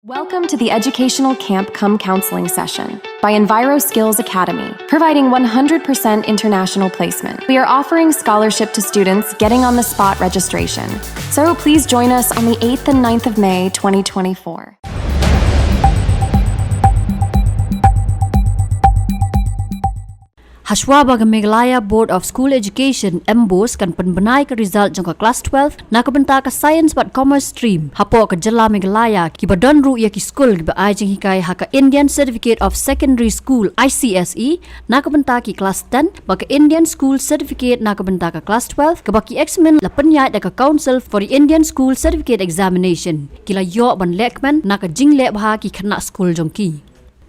Welcome to the Educational Camp Come Counseling Session by Enviro Skills Academy, providing 100% international placement. We are offering scholarship to students getting on the spot registration. So please join us on the 8th and 9th of May 2024. Hashwa baga Meghalaya Board of School Education MBOS kan penbenai ke result jangka kelas 12 na kebenta ke Science but Commerce stream hapo ke Jylla Meghalaya ki badon ru ya ki school ki ba ai jing hikai haka Indian Certificate of Secondary School ICSE na kebenta ki kelas 10 baga Indian School Certificate na kebenta ke kelas 12 ke baki examen la penyai da ke Council for the Indian School Certificate Examination kila yo ban lekman na ke jing lek bah ki khana school jongki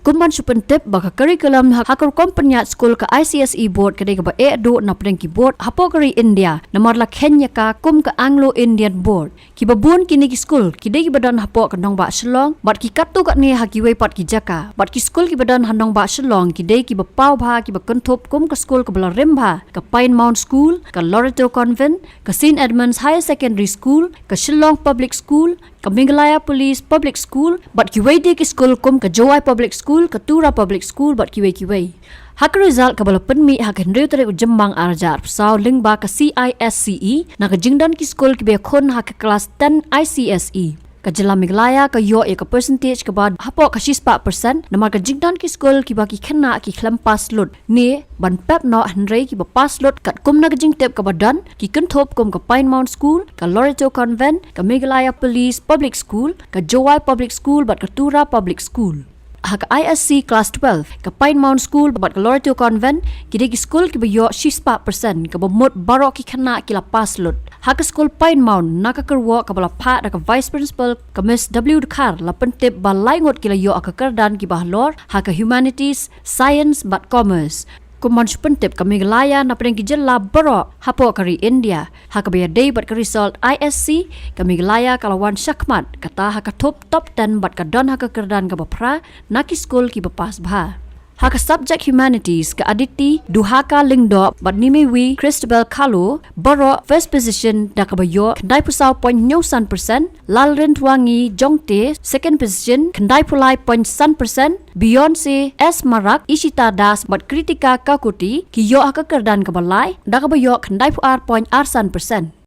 Kumban supentip baka curriculum hakar kompanyat school ka ICSE board kadai ka ba do Napdeng ki board hapo kari India namar la Kenya ka kum ka Anglo Indian board ki babun kini ki school ki dai ki badan hapo ka nong ba Shillong bat ki katu ka ne ha Kiwei pat ki jaka bat ki school ki badan hanong ba Shillong ki dai ki ba pau bha ki ba kenthop kum ka school ka bala rimba ka Pine Mount School ka Loreto Convent ka St Edmunds Higher Secondary School ka Shillong Public School ka Meghalaya Police Public School bat Kiwei di ki school kum ka Jylla Public School ka Tura Public School bat Kiwei hak result ka bala penmi hak henry tere ujembang arjar sau lingba ka ISCE na ka jingdan ki school ki be khon hak kelas 10 ICSE ka Jylla Meghalaya ka yo ka percentage ka bad hapo ka 6% namar ka jingdan ki school ki ba ki khana ki khlam pass lot ne ban pep no henry ki ba pass lot kat kum na ka jing tep ka badan ki kenthop kum ka Pine Mount School ka Loreto Convent ka Meghalaya Police Public School ka Jylla Public School bat ka Tura Public School hak ISC class 12 ka Pine Mount School bat ka Loreto Convent ki degi school ki bayo 6% ka bomot baro ki khana ki la pass lot hak school Pine Mount na ka Kyrwoh ka bala pha da ka vice principal ka Miss W Khar la pentip ba laingot ki la yo ka kerdan ki bahlor hak humanities science but commerce Kuman supentip ka Meghalaya na pedeng ki Jylla baro hapo kari India hak biya day bat ka result ISC ka Meghalaya kalawan syakmat kata hak top 10 bat ka don hak kerdan ka Phra na ki school ki bapas bha hak subject humanities ka Aditi duhaka lingdo bat nimewi Christabel Kalu baro first position da ka bayo kandai pusau 0.9% lalren tuangi jongte second position kandai pulai 0.1% Beyonce S Marak Ishita Das bat kritika kakuti ki yo hak kerdan ka balai da ka bayo kandai puar 0.1%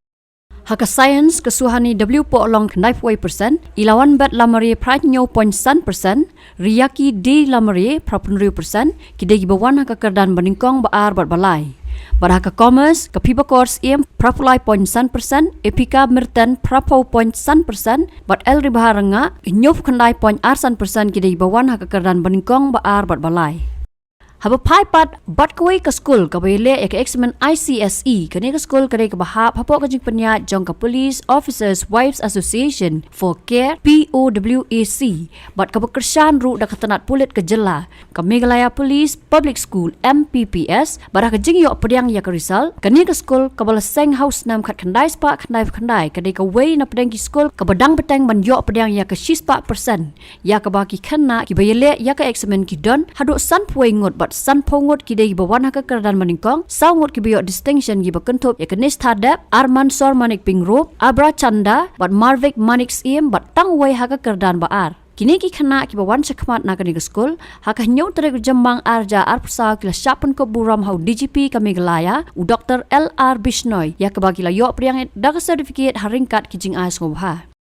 hak science kesuhani W po long kandai puai% ilawan bat lamari pranyo 0.1% Riyaki D lamari prapunriu% kidegi bawan hak kerdan baningkong baar bat balai pada hak commerce ke piba course im prapulai 0.1% epika mirten prapo 0.1% bat el ribaharanga nyof kandai 0.1% kidegi bawan hak kerdan baningkong baar bat balai haba pai pat bat kawai ka school ka baile ya ka examen ICSE kani ka school kare ka bahap hapo ka jing penya jong ka Police Officers Wives Association for Care POWAC bat ka bekersan ru da katanat pulit ka Jylla ka Meghalaya Police Public School MPPS bat ka jing yo pediang ya ka result kani ka school ka bala seng house nam khat khandai spa khandai kadai ka wei na pedang ki school ka badang beteng ban yo pediang ya ka 6% ya ka baki khana ki baile ya ka examen ki don hadu san puai ngot bat san pongot ki dei bawan hak kerdan maningkong saungot ki biyo distinction gi bakentop ya kenis thadap Arman Sor Manik Pingrop Abra Chanda bat Marvik Manik Sim bat tangwai hak kerdan baar kini ki khana ki bawan sakmat na kani school hak nyau tere jambang arja arpsa ki la shapan ko buram hau DGP ka Meghalaya u Dr LR Bishnoi ya ka bagila yo priang da certificate haringkat ki jing as ngobha